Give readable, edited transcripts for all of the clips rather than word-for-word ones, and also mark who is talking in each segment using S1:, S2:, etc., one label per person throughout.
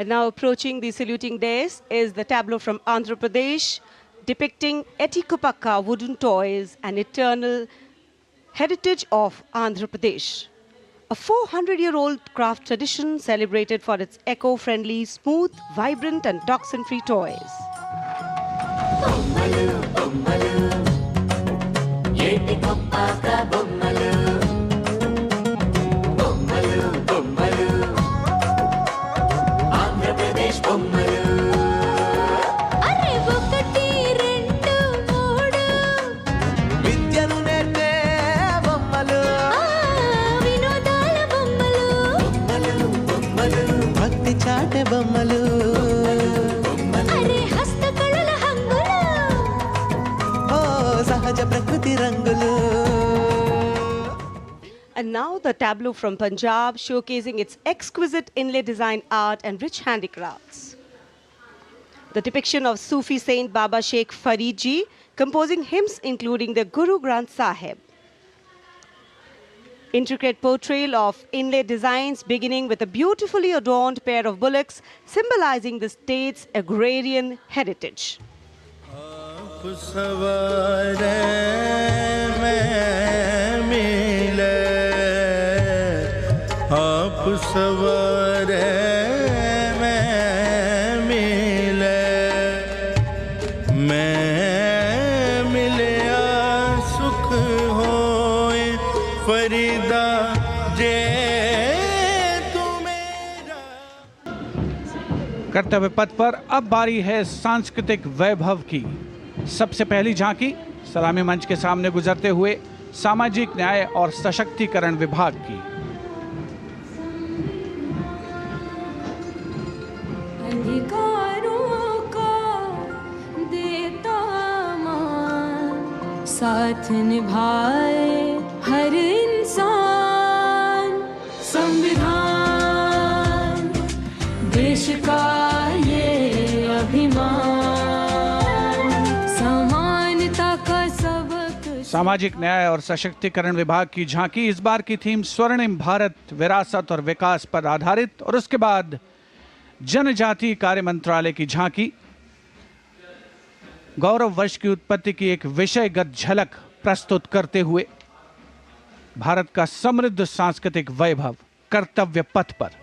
S1: And now approaching the saluting dais is the tableau from Andhra Pradesh, depicting Etikupakka wooden toys, an eternal heritage of Andhra Pradesh. A 400-year-old craft tradition celebrated for its eco-friendly, smooth, vibrant and toxin-free toys. And now the tableau from Punjab, showcasing its exquisite inlay design art and rich handicrafts. The depiction of Sufi saint Baba Sheikh Farid Ji composing hymns including the Guru Granth Sahib. Intricate portrayal of inlay designs beginning with a beautifully adorned pair of bullocks symbolizing the state's agrarian heritage.
S2: कर्तव्य पथ पर अब बारी है सांस्कृतिक वैभव की। सबसे पहली झांकी सलामी मंच के सामने गुजरते हुए सामाजिक न्याय और सशक्तिकरण विभाग की।
S3: अधिकारों का देता मान, साथ निभाए हर इंसान। संविधान देश का ये अभिमान, समानता का सबक।
S2: सामाजिक न्याय और सशक्तिकरण विभाग की झांकी इस बार की थीम स्वर्णिम भारत, विरासत और विकास पर आधारित, और उसके बाद जनजातीय कार्य मंत्रालय की झांकी गौरव वर्ष की उत्पत्ति की एक विषयगत झलक प्रस्तुत करते हुए भारत का समृद्ध सांस्कृतिक वैभव कर्तव्य पथ पर।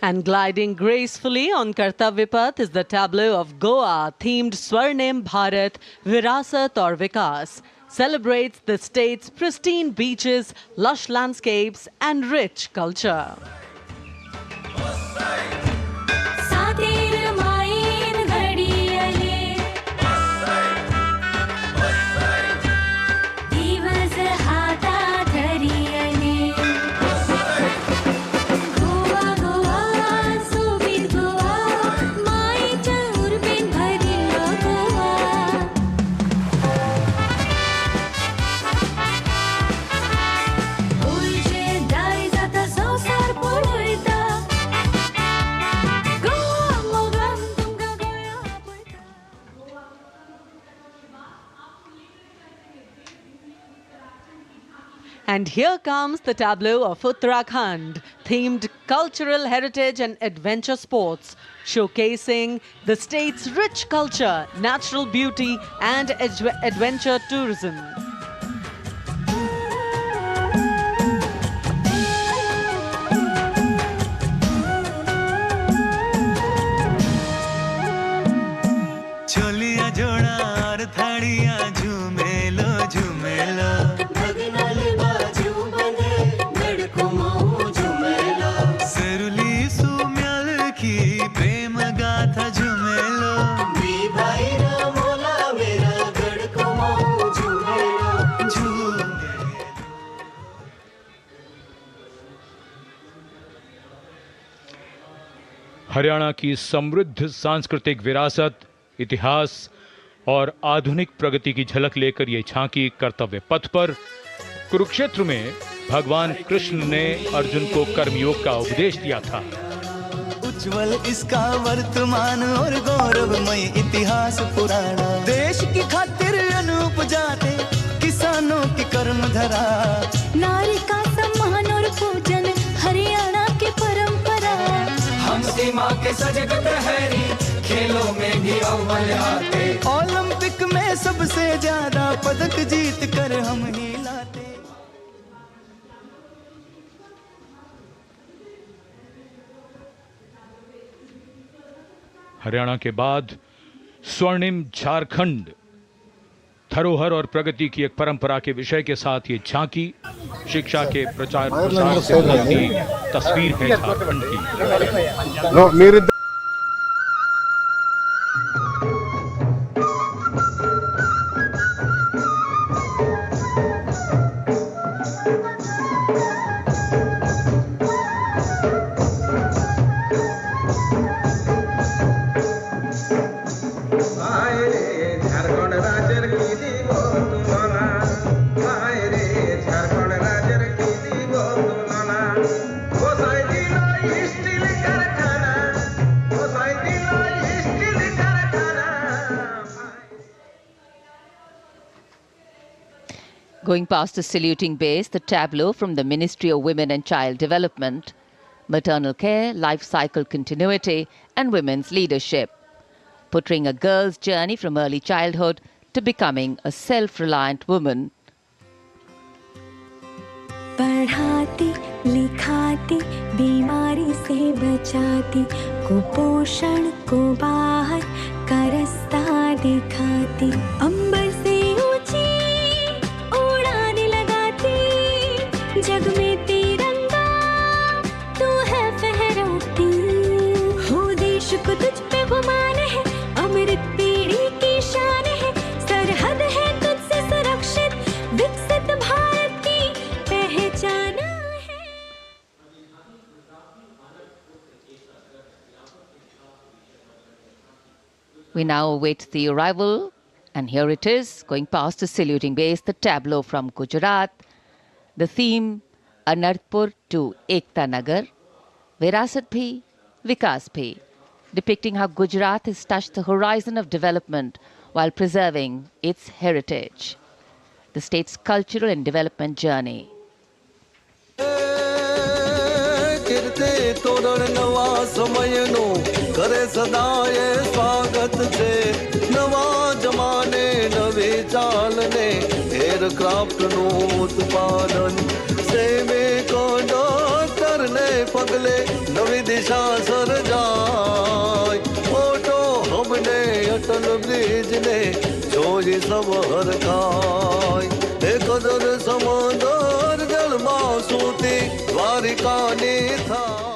S1: And gliding gracefully on Kartavya Path is the tableau of Goa, themed Swarnim Bharat, Virasat or Vikas. Celebrates the state's pristine beaches, lush landscapes and rich culture. And here comes the tableau of Uttarakhand, themed cultural heritage and adventure sports, showcasing the state's rich culture, natural beauty and adventure tourism.
S4: चोलिया जोड़ा और थाड़िया झूमेलो झूमेलो सरुली सुम्याल की प्रेम गाथा झूमेलो
S5: भाई मोला मेरा गढ़ को झूमेलो हरियाणा की समृद्ध सांस्कृतिक विरासत, इतिहास और आधुनिक प्रगति की झलक लेकर ये झांकी कर्तव्य पथ पर कुरुक्षेत्र में भगवान कृष्ण ने अर्जुन को कर्मयोग का उपदेश दिया था।
S4: उज्जवल इसका वर्तमान और गौरवमय इतिहास पुराना, देश की खातिर अनूप जाते किसानों की कर्म धरा,
S3: नारी का सम्मान और पूजन हरियाणा की परंपरा।
S6: हम सीमा के सजग प्रहरी, खेलों में भी अव्वल आते,
S4: ओलंपिक में सबसे ज्यादा पदक जीत कर हम ही लाते।
S5: हरियाणा के बाद स्वर्णिम झारखंड, धरोहर और प्रगति की एक परंपरा के विषय के साथ ये झांकी शिक्षा के प्रचार प्रसार से जुड़ी तस्वीर है झारखंड की।
S7: Going past the saluting base, the tableau from the Ministry of Women and Child Development, maternal care, life cycle continuity and women's leadership, portraying a girl's journey from early childhood to becoming a self-reliant woman.
S3: पढ़ाती लिखाती बीमारी से बचाती, कुपोषण को बाहर का रास्ता दिखाती, अंबर से ऊंची उड़ाने लगाती, जग में तिरंगा तू है फहराती, हो देश को तुझ पे गुमान है, अमृत पीढ़ी की शान है, सरहद है तुझसे सुरक्षित, विकसित भारत की पहचान है।
S7: We now await the arrival, and here it is, going past the saluting base, the tableau from Gujarat, the theme Anarpur to Ekta Nagar, Virasat Bhi, Vikas Bhi, depicting how Gujarat has touched the horizon of development while preserving its heritage, the state's cultural and development journey.
S8: करे सदाए स्वागत छे, नवा जमाने नवी चाल ने aircraft नु उत्पादन, सैनिको डॉक्टर ने पगले नवी दिशा सर्जाय, फोटो हमने अटल ब्रिज ने जोई सब हर खाय, एक कदर समंदर जल मासूती द्वारिका ने था।